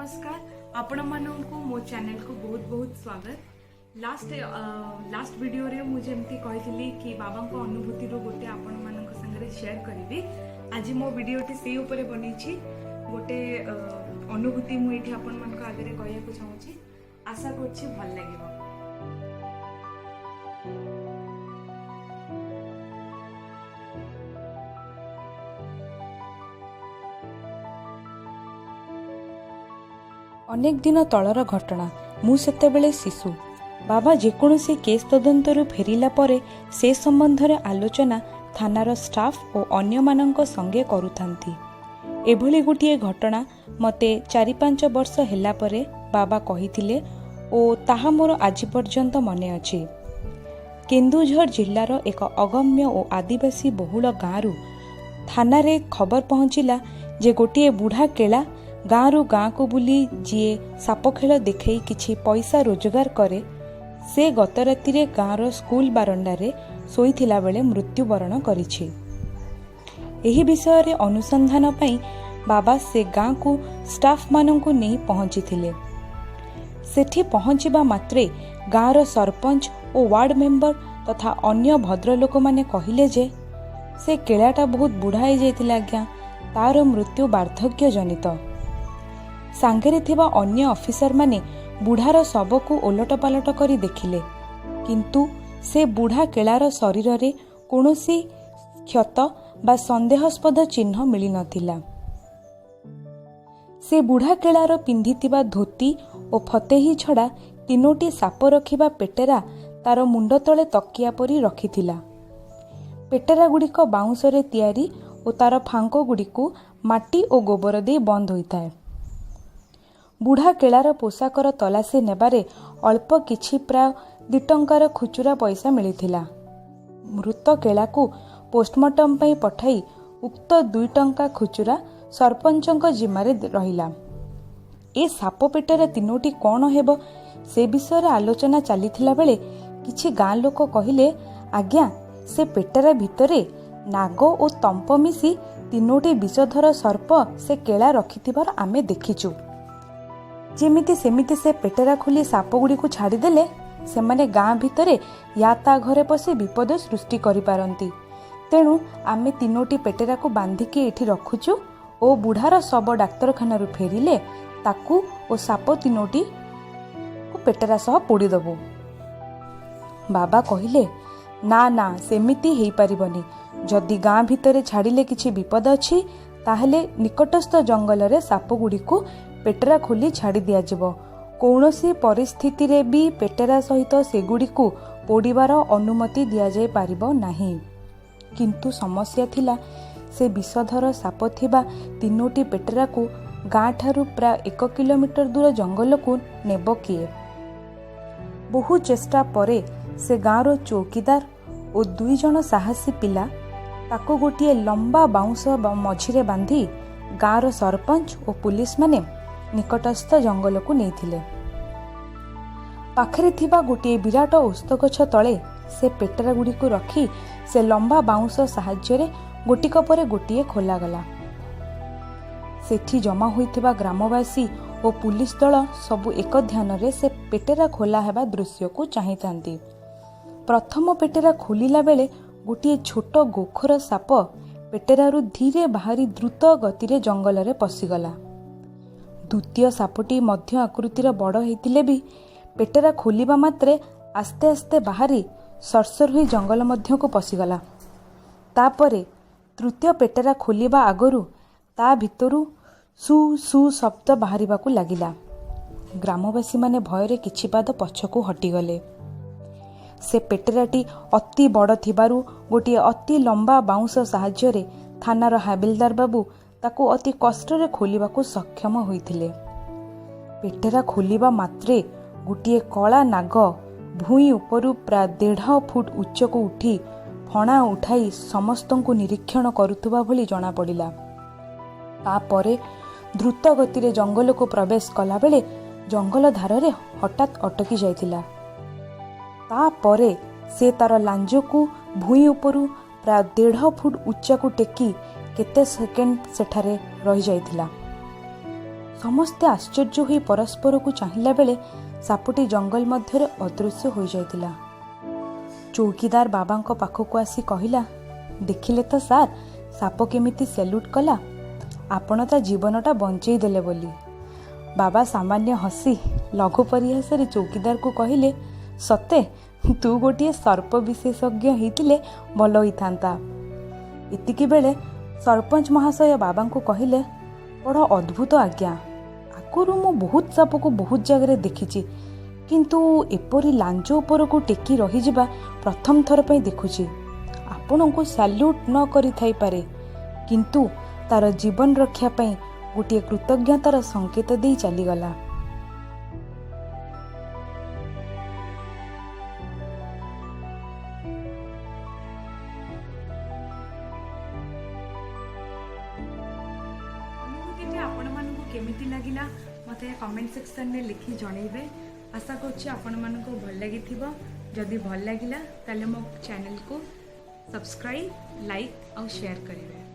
नमस्कार आपण मानू मो चैनल को बहुत बहुत स्वागत। लास्ट वीडियो रे मुझे एमती कही कि बाबा को अनुभूति रो गोटे आपण मान संगे शेयर करी। आज मो वीडियोटी से ऊपर बनी गोटे अनुभूति मुझे आपण मान आगे कहूँ चाहूँगी। आशा कर भल लगे। अनेक दिन तलर घटना। मु सेतेबेले शिशु। बाबा जेकोसी केस तदंतरु फेरिला परे से संबंध रे आलोचना थानार स्टाफ और अन्य मानक संगे करुथांती। एभली गोटे घटना मते 4-5 वर्ष हेला परे बाबा कहिथिले ओ ताहा मोर आज पर्यंत मने अछि। केन्दुझर जिल्लार एक अगम्य और आदिवासी बहुल गाँरु थाना रे खबर पहुंचिला जे गोटे बुढ़ा केला गाँरु गाँ को बुली जीए साप खेल देखई किछि पैसा रोजगार करे से गत राति गाँर स्कूल बारंडारे शोइथिला बेले मृत्युवरण करिछि। एही विषय रे अनुसंधान पई बाबा से गाँ को स्टाफ माननकु नहीं पहुंचीथिले। सेठी पहुंचीबा मात्रे गाँर सरपंच और वार्ड मेंबर तथा अन्य भद्रलोक माने कहिले जे से केलाटा बहुत बुढ़ा हो जाइतिला आज्ञा, तार मृत्यु वार्धक्य जनित। सांगेरे थिबा अन्य ऑफिसर माने बुढ़ार शव को ओलट पालट करी देखिले, किंतु से बुढ़ा केलार शरीर रे कोनोसी क्षत बा संदेहास्पद चिन्ह मिली नथिला। से बुढ़ा केलार पिंधितिबा धोती और फतेही छड़ा 3टी साप रखिबा पेटेरा तार मुंड तले तकिया परी रखिथिला। पेटेरा गुड़िक बाउंसरे तैयारी और तार फांको गुड़िकु माटी और गोबर दे बंद होइताए। बुढ़ा केलार पोशाकर तलाशी नेबारे अल्प किछि प्राय 2 टंकार खुचुरा पैसा मिलिथिला। मृत केलाकु पोस्टमार्टम पई पठाई उक्त 2 टंका खुचुरा सरपंचक जिम्मारे रहिला। ए साप पेटर 3टी कौन हेबो से विषय आलोचना चलीथिला बेले किछि गाँ लोक कहिले, आज्ञा से पेटेरा भितरे नाग और तंप मिसी 3टी विषधर सर्प से केला रखिथिबार आमे देखिचु। जेमिति सेमिति से पेटेरा खोली साप गुड़ी को छाड़ीदेले सेमाने गाँ भितरे या ता घरे पशि विपद सृष्टि करि पारंती। तेणु आमे 3टी पेटेरा को बांधिकी एठी रखुचु और बुढ़ार शव डाक्तरखाना फेरिले ताकू और साप 3टी को पेटेरा सह पोड़ी दबु। बाबा कहिले, ना ना सेमिति हेई पारिबनी। जदि गाँ भितरे छाड़िले किछि विपद अछि ताहले निकटस्थ जंगल रे साप गुड़ी को पेटेरा खोली छाड़ी दिया जिवो। कौनसी परिस्थिति रे भी पेटेरा सहित सेगुड़ी को पोड़ीबार अनुमति दिया जाय पारिबो नाही। किंतु समस्या थिला से विषधर साप थिबा 3टी पेटेरा को गाँ ठारू प्राय 1 किलोमीटर दूर जंगल को नेबो किए। बहु चेष्टा परे से गाँर चौकीदार और 2 जण साहसी पिला ताको गोटे लंबा बाउंस मझिरे बांधी गाँर सरपंच और पुलिस माने निकटस्थ जंगल को नेइथिले। पाखरे थिबा गोटे विराट ओस्त गछ तले से पेटेरा गुड़ी को रखी से लंबा बाउंस साहाय्य रे गोटिक परे गोटिए खोला गला। सेठी जमा होइथिबा ग्रामवासी और पुलिस दल सबु एक ध्यान रे से पेटेरा खोला हेबा दृश्य को चाहितांती। प्रथम पेटेरा खोलिला बेले गोटे छोट गोखर साप पेटेरारु धीरे बाहरी द्रुत गति रे जंगल रे पसिगला। द्वितीय सापटी मध्य आकृतिर बड़ होइतिले भी पेटेरा खोलिबा मात्रे आस्ते आस्ते बाहरी सरसर हुई जंगल मध्य को पसिगला। तापरे तृतीय पेटेरा खोलिबा आगरु ता भितरु सु सु शब्द बाहरिबाकु लागिला। ग्रामवासी माने भयरे किछि पाद पछकु हटिगले। से पेटेराटी अति बड़ थिबारु गोटे अति लंबा बाउंस साहाय्य रे थानार हाबिलदार बाबू ताकू अति कष्ट रे खोलिबाकु सक्षम होइथिले। पेटेरा खोलिबा मात्रे गोटे कला नाग भूई उपरु प्राय 1.5 फुट उच्च को उठी फणा उठाई समस्तंकु निरीक्षण करुथुबा भली जणा पड़िला। तापरे द्रुत गति रे जंगल को प्रवेश कला बेले जंगल धार रे हठात अटकी जाइतिला। तापरे से तार लांजो को भूई उपरु प्राय 1.5 फुट उच्च को टेकी केते सेकेंड सेठारे रही जाइतिला। ସମସ୍ତେ ଆଶ୍ଚର୍ଯ୍ୟ ହୋଇ ପରସ୍ପରକୁ ଚାହିଁଲା ବେଳେ ସାପଟି ଜଙ୍ଗଲ ମଧ୍ୟରେ ଅଦୃଶ୍ୟ ହୋଇଯାଇଥିଲା। ଚୌକିଦାର ବାବାଙ୍କ ପାଖକୁ ଆସି କହିଲା, ଦେଖିଲେ ତ ସାର୍, ସାପ କେମିତି ସେଲ୍ୟୁଟ୍ କଲା। ଆପଣ ତା ଜୀବନଟା ବଞ୍ଚେଇ ଦେଲେ ବୋଲି। ବାବା ସାମାନ୍ୟ ହସି ଲଘୁ ପରିହାସରେ ଚୌକିଦାରକୁ କହିଲେ, ସତେ ତୁ ଗୋଟିଏ ସର୍ପ ବିଶେଷଜ୍ଞ ହେଇଥିଲେ ଭଲ ହୋଇଥାନ୍ତା। ଏତିକି ବେଳେ ସରପଞ୍ଚ ମହାଶୟ ବାବାଙ୍କୁ କହିଲେ, ବଡ଼ ଅଦ୍ଭୁତ ଆଜ୍ଞା, ଆଗରୁ ମୁଁ ବହୁତ ସାପକୁ ବହୁତ ଜାଗାରେ ଦେଖିଛି, କିନ୍ତୁ ଏପରି ଲାଞ୍ଜ ଉପରକୁ ଟେକି ରହିଯିବା ପ୍ରଥମ ଥର ପାଇଁ ଦେଖୁଛି। ଆପଣଙ୍କୁ ସାଲ୍ୟୁଟ୍ ନ କରିଥାଇପାରେ, କିନ୍ତୁ ତାର ଜୀବନ ରକ୍ଷା ପାଇଁ ଗୋଟିଏ କୃତଜ୍ଞତାର ସଂକେତ ଦେଇ ଚାଲିଗଲା। ଅନୁଭୂତିଟି ଆପଣମାନଙ୍କୁ କେମିତି ଲାଗିଲା ମୋତେ କମେଣ୍ଟ ସେକ୍ସନରେ ଲେଖି ଜଣେଇବେ। ଆଶା କରୁଛି ଆପଣମାନଙ୍କୁ ଭଲ ଲାଗିଥିବ। ଯଦି ଭଲ ଲାଗିଲା ତାହେଲେ ମୋ ଚ୍ୟାନେଲକୁ ସବସ୍କ୍ରାଇବ୍, ଲାଇକ୍ ଆଉ ସେୟାର କରିବେ।